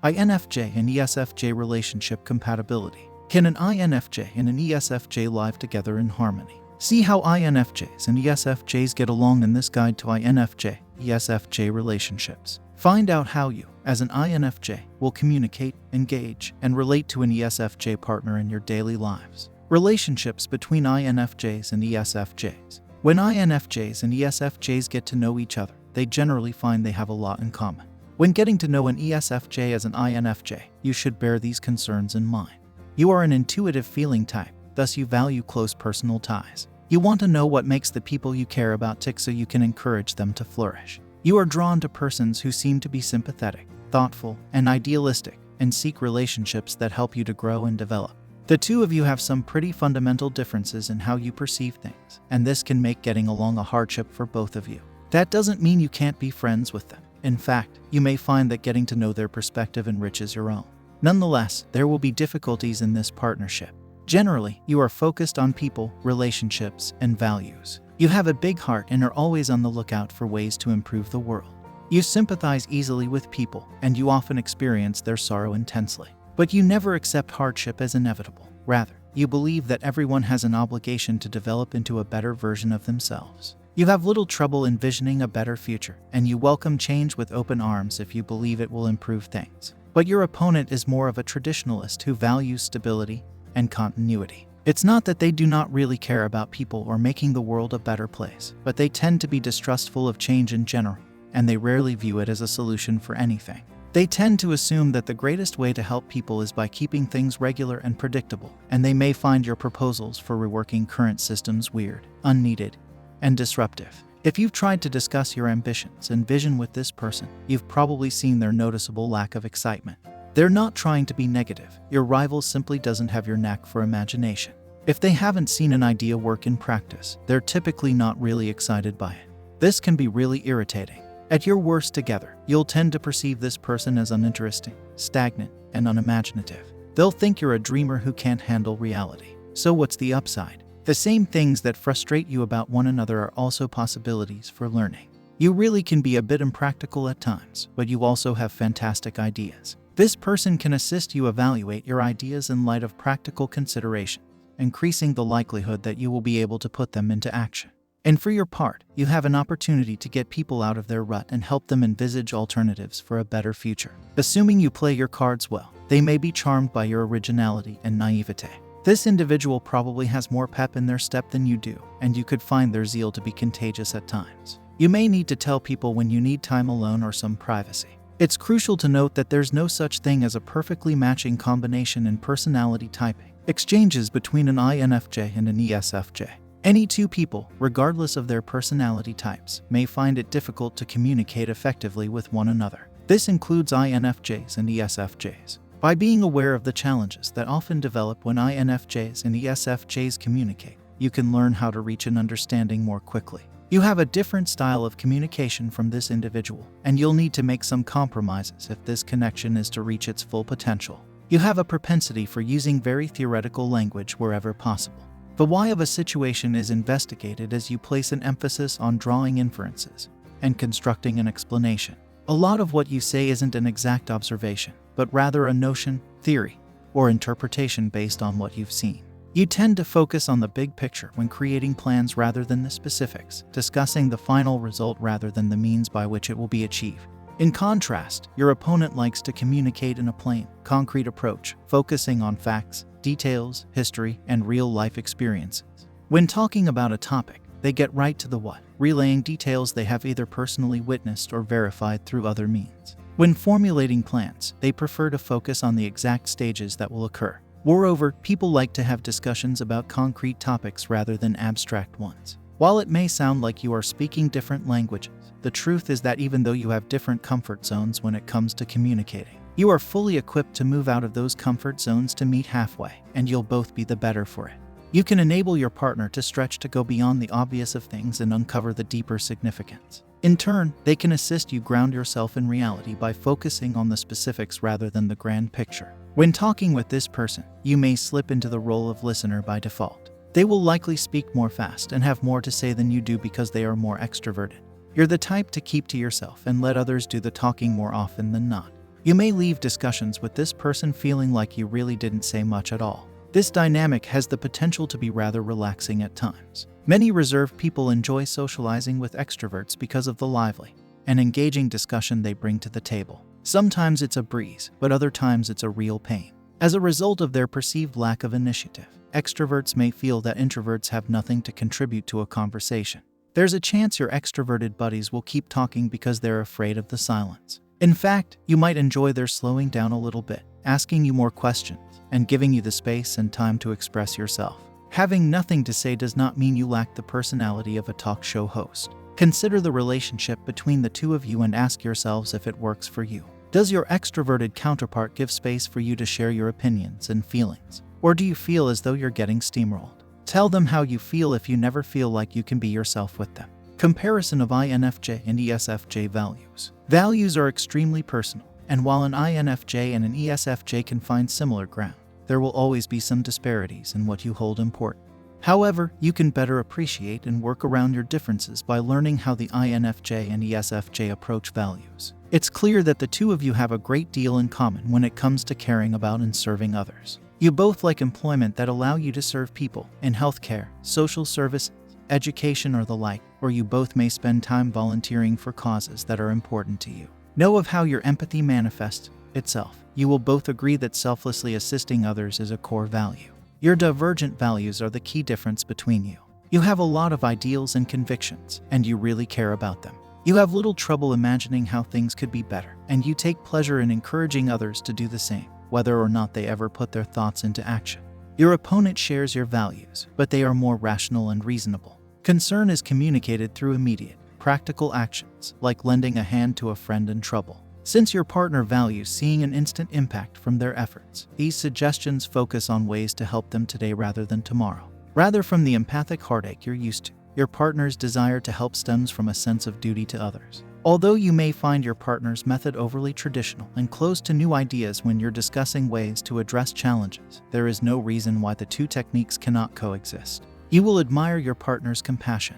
INFJ and ESFJ relationship compatibility. Can an INFJ and an ESFJ live together in harmony? See how INFJs and ESFJs get along in this guide to INFJ, ESFJ relationships. Find out how you, as an INFJ, will communicate, engage, and relate to an ESFJ partner in your daily lives. Relationships between INFJs and ESFJs. When INFJs and ESFJs get to know each other, they generally find they have a lot in common. When getting to know an ESFJ as an INFJ, you should bear these concerns in mind. You are an intuitive feeling type, thus you value close personal ties. You want to know what makes the people you care about tick so you can encourage them to flourish. You are drawn to persons who seem to be sympathetic, thoughtful, and idealistic, and seek relationships that help you to grow and develop. The two of you have some pretty fundamental differences in how you perceive things, and this can make getting along a hardship for both of you. That doesn't mean you can't be friends with them. In fact, you may find that getting to know their perspective enriches your own. Nonetheless, there will be difficulties in this partnership. Generally, you are focused on people, relationships, and values. You have a big heart and are always on the lookout for ways to improve the world. You sympathize easily with people, and you often experience their sorrow intensely. But you never accept hardship as inevitable. Rather, you believe that everyone has an obligation to develop into a better version of themselves. You have little trouble envisioning a better future, and you welcome change with open arms if you believe it will improve things. But your opponent is more of a traditionalist who values stability and continuity. It's not that they do not really care about people or making the world a better place, but they tend to be distrustful of change in general, and they rarely view it as a solution for anything. They tend to assume that the greatest way to help people is by keeping things regular and predictable, and they may find your proposals for reworking current systems weird, unneeded, and disruptive. If you've tried to discuss your ambitions and vision with this person, you've probably seen their noticeable lack of excitement. They're not trying to be negative. Your rival simply doesn't have your knack for imagination. If they haven't seen an idea work in practice, they're typically not really excited by it. This can be really irritating. At your worst together, you'll tend to perceive this person as uninteresting, stagnant, and unimaginative. They'll think you're a dreamer who can't handle reality. So what's the upside? The same things that frustrate you about one another are also possibilities for learning. You really can be a bit impractical at times, but you also have fantastic ideas. This person can assist you evaluate your ideas in light of practical consideration, increasing the likelihood that you will be able to put them into action. And for your part, you have an opportunity to get people out of their rut and help them envisage alternatives for a better future. Assuming you play your cards well, they may be charmed by your originality and naivete. This individual probably has more pep in their step than you do, and you could find their zeal to be contagious at times. You may need to tell people when you need time alone or some privacy. It's crucial to note that there's no such thing as a perfectly matching combination in personality typing. Exchanges between an INFJ and an ESFJ. Any two people, regardless of their personality types, may find it difficult to communicate effectively with one another. This includes INFJs and ESFJs. By being aware of the challenges that often develop when INFJs and ESFJs communicate, you can learn how to reach an understanding more quickly. You have a different style of communication from this individual, and you'll need to make some compromises if this connection is to reach its full potential. You have a propensity for using very theoretical language wherever possible. The why of a situation is investigated as you place an emphasis on drawing inferences and constructing an explanation. A lot of what you say isn't an exact observation, but rather a notion, theory, or interpretation based on what you've seen. You tend to focus on the big picture when creating plans rather than the specifics, discussing the final result rather than the means by which it will be achieved. In contrast, your opponent likes to communicate in a plain, concrete approach, focusing on facts, details, history, and real-life experiences. When talking about a topic, they get right to the what, relaying details they have either personally witnessed or verified through other means. When formulating plans, they prefer to focus on the exact stages that will occur. Moreover, people like to have discussions about concrete topics rather than abstract ones. While it may sound like you are speaking different languages, the truth is that even though you have different comfort zones when it comes to communicating, you are fully equipped to move out of those comfort zones to meet halfway, and you'll both be the better for it. You can enable your partner to stretch to go beyond the obvious of things and uncover the deeper significance. In turn, they can assist you ground yourself in reality by focusing on the specifics rather than the grand picture. When talking with this person, you may slip into the role of listener by default. They will likely speak more fast and have more to say than you do because they are more extroverted. You're the type to keep to yourself and let others do the talking more often than not. You may leave discussions with this person feeling like you really didn't say much at all. This dynamic has the potential to be rather relaxing at times. Many reserved people enjoy socializing with extroverts because of the lively and engaging discussion they bring to the table. Sometimes it's a breeze, but other times it's a real pain. As a result of their perceived lack of initiative, extroverts may feel that introverts have nothing to contribute to a conversation. There's a chance your extroverted buddies will keep talking because they're afraid of the silence. In fact, you might enjoy their slowing down a little bit, asking you more questions, and giving you the space and time to express yourself. Having nothing to say does not mean you lack the personality of a talk show host. Consider the relationship between the two of you and ask yourselves if it works for you. Does your extroverted counterpart give space for you to share your opinions and feelings? Or do you feel as though you're getting steamrolled? Tell them how you feel if you never feel like you can be yourself with them. Comparison of INFJ and ESFJ values. Values are extremely personal, and while an INFJ and an ESFJ can find similar ground, there will always be some disparities in what you hold important. However, you can better appreciate and work around your differences by learning how the INFJ and ESFJ approach values. It's clear that the two of you have a great deal in common when it comes to caring about and serving others. You both like employment that allow you to serve people in healthcare, social service, education, or the like, or you both may spend time volunteering for causes that are important to you. Know of how your empathy manifests itself. You will both agree that selflessly assisting others is a core value. Your divergent values are the key difference between you. You have a lot of ideals and convictions, and you really care about them. You have little trouble imagining how things could be better, and you take pleasure in encouraging others to do the same, whether or not they ever put their thoughts into action. Your opponent shares your values, but they are more rational and reasonable. Concern is communicated through immediate, practical actions, like lending a hand to a friend in trouble. Since your partner values seeing an instant impact from their efforts, these suggestions focus on ways to help them today rather than tomorrow. Rather from the empathic heartache you're used to, your partner's desire to help stems from a sense of duty to others. Although you may find your partner's method overly traditional and closed to new ideas when you're discussing ways to address challenges, there is no reason why the two techniques cannot coexist. You will admire your partner's compassion,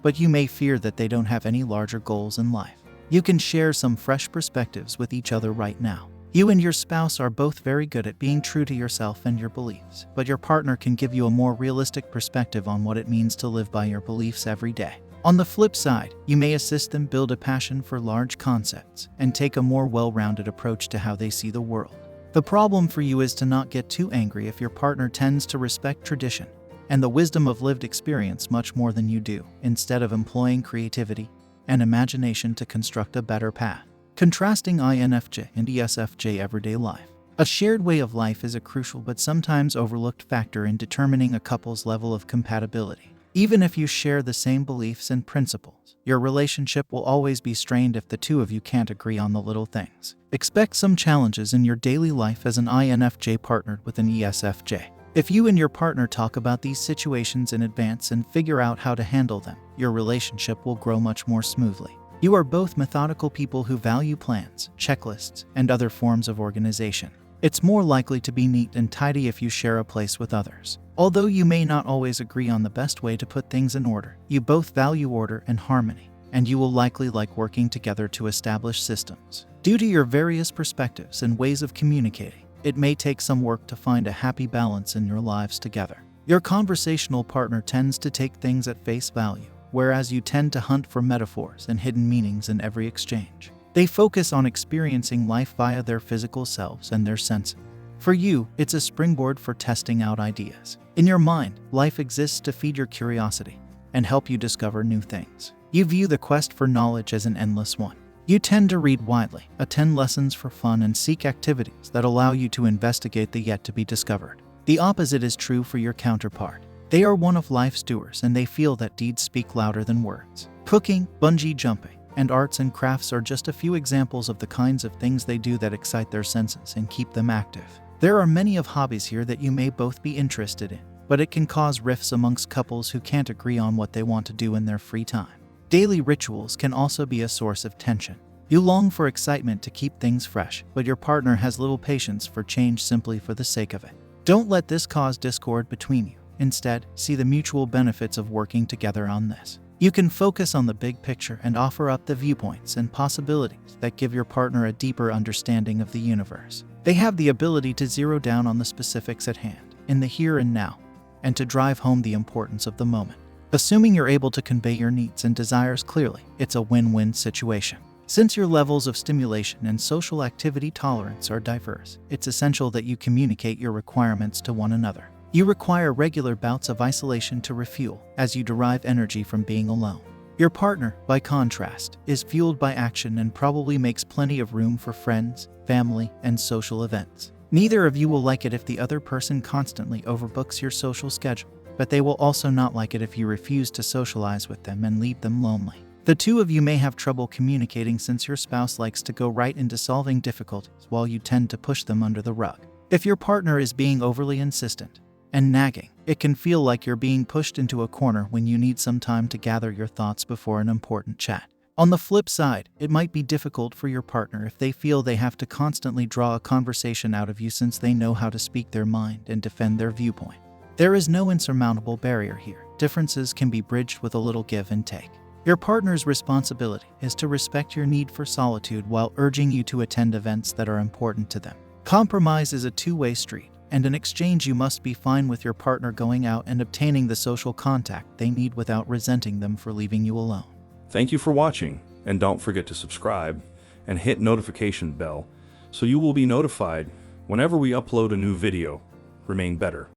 but you may fear that they don't have any larger goals in life. You can share some fresh perspectives with each other right now. You and your spouse are both very good at being true to yourself and your beliefs, but your partner can give you a more realistic perspective on what it means to live by your beliefs every day. On the flip side, you may assist them build a passion for large concepts and take a more well-rounded approach to how they see the world. The problem for you is to not get too angry if your partner tends to respect tradition and the wisdom of lived experience much more than you do, instead of employing creativity and imagination to construct a better path. Contrasting INFJ and ESFJ everyday life. A shared way of life is a crucial but sometimes overlooked factor in determining a couple's level of compatibility. Even if you share the same beliefs and principles, your relationship will always be strained if the two of you can't agree on the little things. Expect some challenges in your daily life as an INFJ partnered with an ESFJ. If you and your partner talk about these situations in advance and figure out how to handle them, your relationship will grow much more smoothly. You are both methodical people who value plans, checklists, and other forms of organization. It's more likely to be neat and tidy if you share a place with others. Although you may not always agree on the best way to put things in order, you both value order and harmony, and you will likely like working together to establish systems. Due to your various perspectives and ways of communicating, it may take some work to find a happy balance in your lives together. Your conversational partner tends to take things at face value, whereas you tend to hunt for metaphors and hidden meanings in every exchange. They focus on experiencing life via their physical selves and their senses. For you, it's a springboard for testing out ideas. In your mind, life exists to feed your curiosity and help you discover new things. You view the quest for knowledge as an endless one. You tend to read widely, attend lessons for fun, and seek activities that allow you to investigate the yet-to-be-discovered. The opposite is true for your counterpart. They are one of life's doers, and they feel that deeds speak louder than words. Cooking, bungee jumping, and arts and crafts are just a few examples of the kinds of things they do that excite their senses and keep them active. There are many of hobbies here that you may both be interested in, but it can cause rifts amongst couples who can't agree on what they want to do in their free time. Daily rituals can also be a source of tension. You long for excitement to keep things fresh, but your partner has little patience for change simply for the sake of it. Don't let this cause discord between you. Instead, see the mutual benefits of working together on this. You can focus on the big picture and offer up the viewpoints and possibilities that give your partner a deeper understanding of the universe. They have the ability to zero down on the specifics at hand, in the here and now, and to drive home the importance of the moment. Assuming you're able to convey your needs and desires clearly, it's a win-win situation. Since your levels of stimulation and social activity tolerance are diverse, it's essential that you communicate your requirements to one another. You require regular bouts of isolation to refuel, as you derive energy from being alone. Your partner, by contrast, is fueled by action and probably makes plenty of room for friends, family, and social events. Neither of you will like it if the other person constantly overbooks your social schedule, but they will also not like it if you refuse to socialize with them and leave them lonely. The two of you may have trouble communicating since your spouse likes to go right into solving difficulties while you tend to push them under the rug. If your partner is being overly insistent and nagging, it can feel like you're being pushed into a corner when you need some time to gather your thoughts before an important chat. On the flip side, it might be difficult for your partner if they feel they have to constantly draw a conversation out of you since they know how to speak their mind and defend their viewpoint. There is no insurmountable barrier here. Differences can be bridged with a little give and take. Your partner's responsibility is to respect your need for solitude while urging you to attend events that are important to them. Compromise is a two-way street, and in exchange you must be fine with your partner going out and obtaining the social contact they need without resenting them for leaving you alone. Thank you for watching, and don't forget to subscribe and hit notification bell so you will be notified whenever we upload a new video. Remain better.